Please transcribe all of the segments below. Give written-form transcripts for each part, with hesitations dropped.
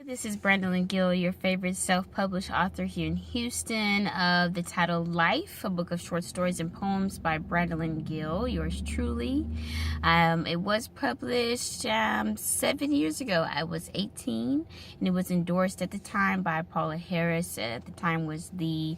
This is Brandolyn Gill, your favorite self-published author here in Houston, of the title Life, a book of short stories and poems by Brandolyn Gill, yours truly. It was published 7 years ago. I was 18, and it was endorsed at the time by Paula Harris. At the time was the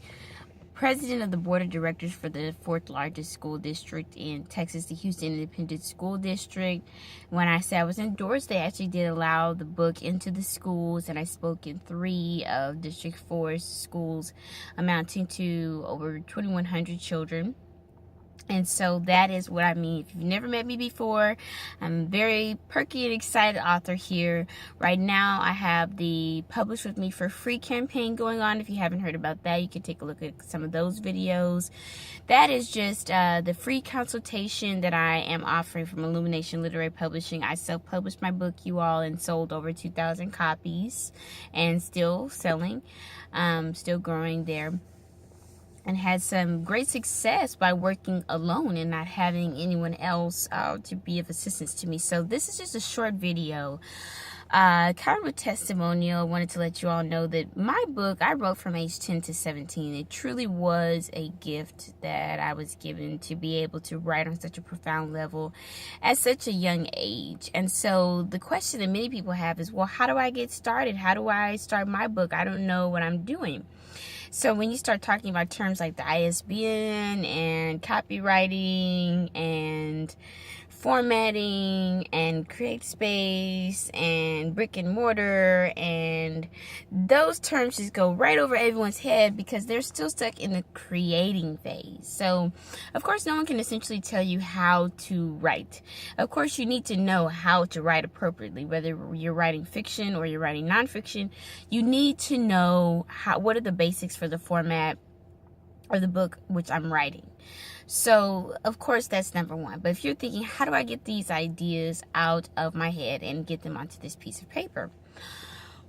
president of the board of directors for the fourth largest school district in Texas, the Houston Independent School District. When I say I was endorsed, they actually did allow the book into the schools, and I spoke in 3 of District 4 schools, amounting to over 2,100 children. And so that is what I mean. If you've never met me before, I'm a very perky and excited author here. Right now, I have the Publish With Me for Free campaign going on. If you haven't heard about that, you can take a look at some of those videos. That is just the free consultation that I am offering from Illumination Literary Publishing. I self-published my book, you all, and sold over 2,000 copies and still selling, still growing there. And had some great success by working alone and not having anyone else to be of assistance to me. So this is just a short video, kind of a testimonial. I wanted to let you all know that my book, I wrote from age 10 to 17. It truly was a gift that I was given to be able to write on such a profound level at such a young age. And so the question that many people have is, well, how do I get started? How do I start my book? I don't know what I'm doing. So when you start talking about terms like the ISBN and copywriting and formatting and CreateSpace and brick and mortar, and those terms just go right over everyone's head because they're still stuck in the creating phase. So of course no one can essentially tell you how to write. Of course you need to know how to write appropriately, whether you're writing fiction or you're writing nonfiction. You need to know what are the basics for the format of the book which I'm writing. So, of course, that's number one. But if you're thinking, how do I get these ideas out of my head and get them onto this piece of paper?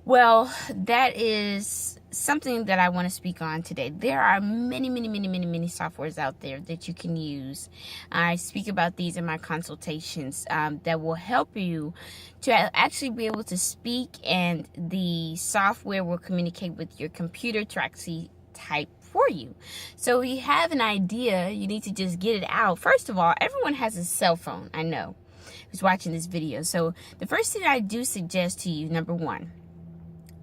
Well, that is something that I want to speak on today. There are many softwares out there that you can use. I speak about these in my consultations that will help you to actually be able to speak, and the software will communicate with your computer to actually type for you. So if you have an idea, you need to just get it out. First of all, everyone has a cell phone, I know, who's watching this video. So the first thing I do suggest to you, number one,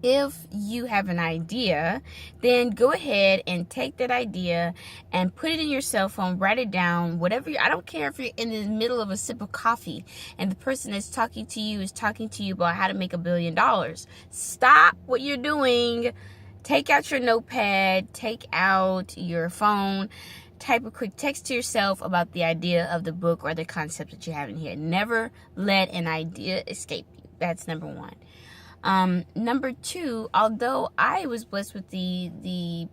if you have an idea, then go ahead and take that idea and put it in your cell phone, write it down, whatever. I don't care if you're in the middle of a sip of coffee and the person that's talking to you is talking to you about how to make $1 billion. Stop what you're doing. Take out your notepad, take out your phone, type a quick text to yourself about the idea of the book or the concept that you have in here. Never let an idea escape you. That's number one. Number two, although I was blessed with the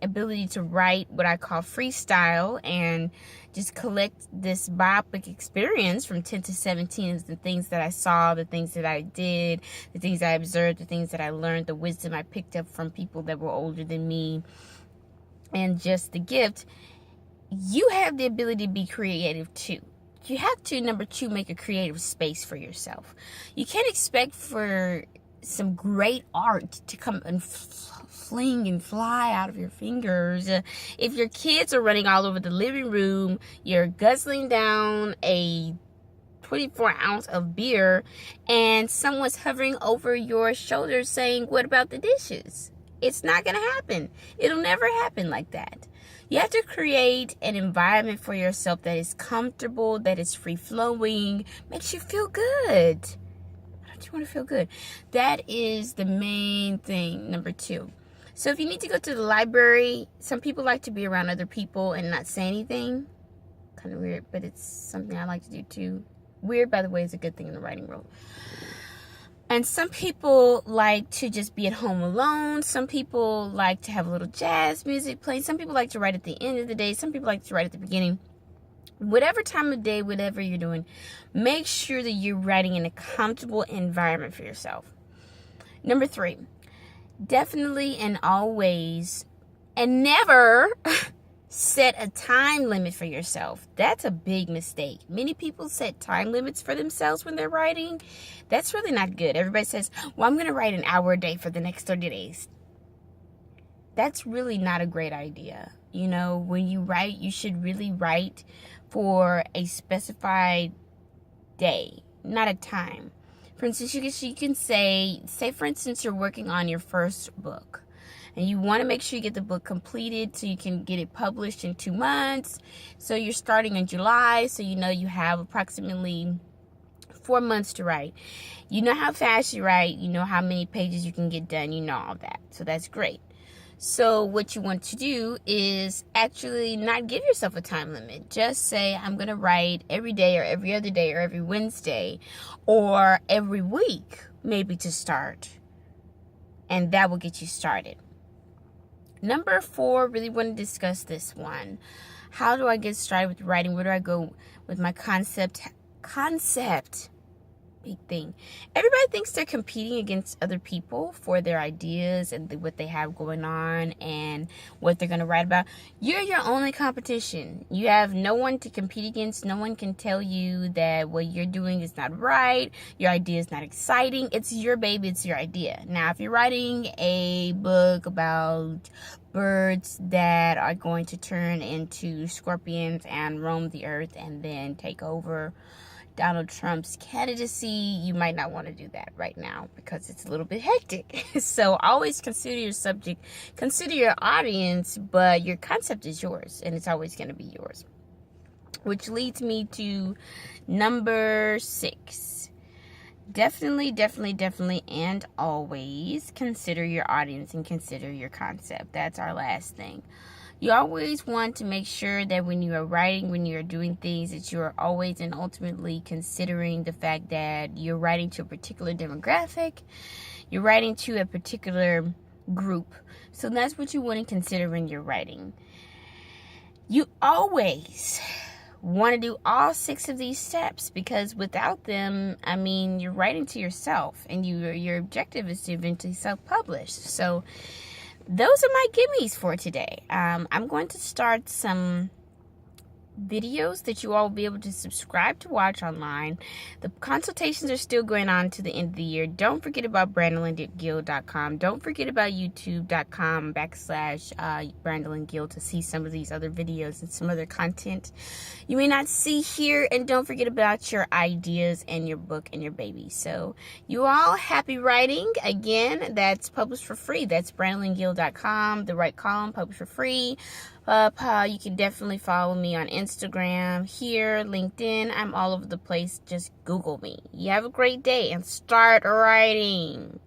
ability to write what I call freestyle and just collect this biopic experience from 10 to 17, is the things that I saw, the things that I did, the things I observed, the things that I learned, the wisdom I picked up from people that were older than me, and just the gift. You have the ability to be creative too. You have to, number two, make a creative space for yourself. You can't expect for some great art to come and fling and fly out of your fingers if your kids are running all over the living room, you're guzzling down a 24-ounce of beer, and someone's hovering over your shoulders saying, what about the dishes? It's not going to happen. It'll never happen like that. You have to create an environment for yourself that is comfortable, that is free-flowing, makes you feel good. You want to feel good. That is the main thing, number two. So if you need to go to the library, some people like to be around other people and not say anything. Kind of weird, but it's something I like to do too. Weird, by the way, is a good thing in the writing world. And some people like to just be at home alone. Some people like to have a little jazz music playing. Some people like to write at the end of the day. Some people like to write at the beginning. Whatever time of day, whatever you're doing, make sure that you're writing in a comfortable environment for yourself. Number three, definitely and always and never Set a time limit for yourself. That's a big mistake. Many people set time limits for themselves when they're writing. That's really not good. Everybody says, well, I'm going to write an hour a day for the next 30 days. That's really not a great idea. You know, when you write, you should really write for a specified day, not a time. For instance, you can say for instance, you're working on your first book. And you want to make sure you get the book completed so you can get it published in 2 months. So you're starting in July, so you know you have approximately 4 months to write. You know how fast you write. You know how many pages you can get done. You know all that. So that's great. So what you want to do is actually not give yourself a time limit. Just say, I'm going to write every day or every other day or every Wednesday or every week, maybe to start. And that will get you started. Number 4, really want to discuss this one. How do I get started with writing? Where do I go with my concept? Big thing. Everybody thinks they're competing against other people for their ideas and what they have going on and what they're going to write about. You're your only competition. You have no one to compete against. No one can tell you that what you're doing is not right. Your idea is not exciting. It's your baby. It's your idea. Now, if you're writing a book about birds that are going to turn into scorpions and roam the earth and then take over Donald Trump's candidacy, you might not want to do that right now because it's a little bit hectic. So always consider your subject, consider your audience, but your concept is yours and it's always going to be yours. Which leads me to number 6. Definitely, and always consider your audience and consider your concept. That's our last thing. You always want to make sure that when you are writing, when you are doing things, that you are always and ultimately considering the fact that you're writing to a particular demographic, you're writing to a particular group. So that's what you want to consider when you're writing. You always want to do all 6 of these steps because without them, I mean, you're writing to yourself and your objective is to eventually self-publish. So those are my gimmies for today. I'm going to start some videos that you all will be able to subscribe to watch online. The consultations are still going on to the end of the year. Don't forget about BrandolynGill.com. Don't forget about YouTube.com/BrandolynGill to see some of these other videos and some other content you may not see here. And don't forget about your ideas and your book and your baby. So you all, happy writing. Again, that's published for free. That's BrandolynGill.com. The right column, published for free. You can definitely follow me on Instagram, here, LinkedIn. I'm all over the place. Just Google me. You have a great day and start writing.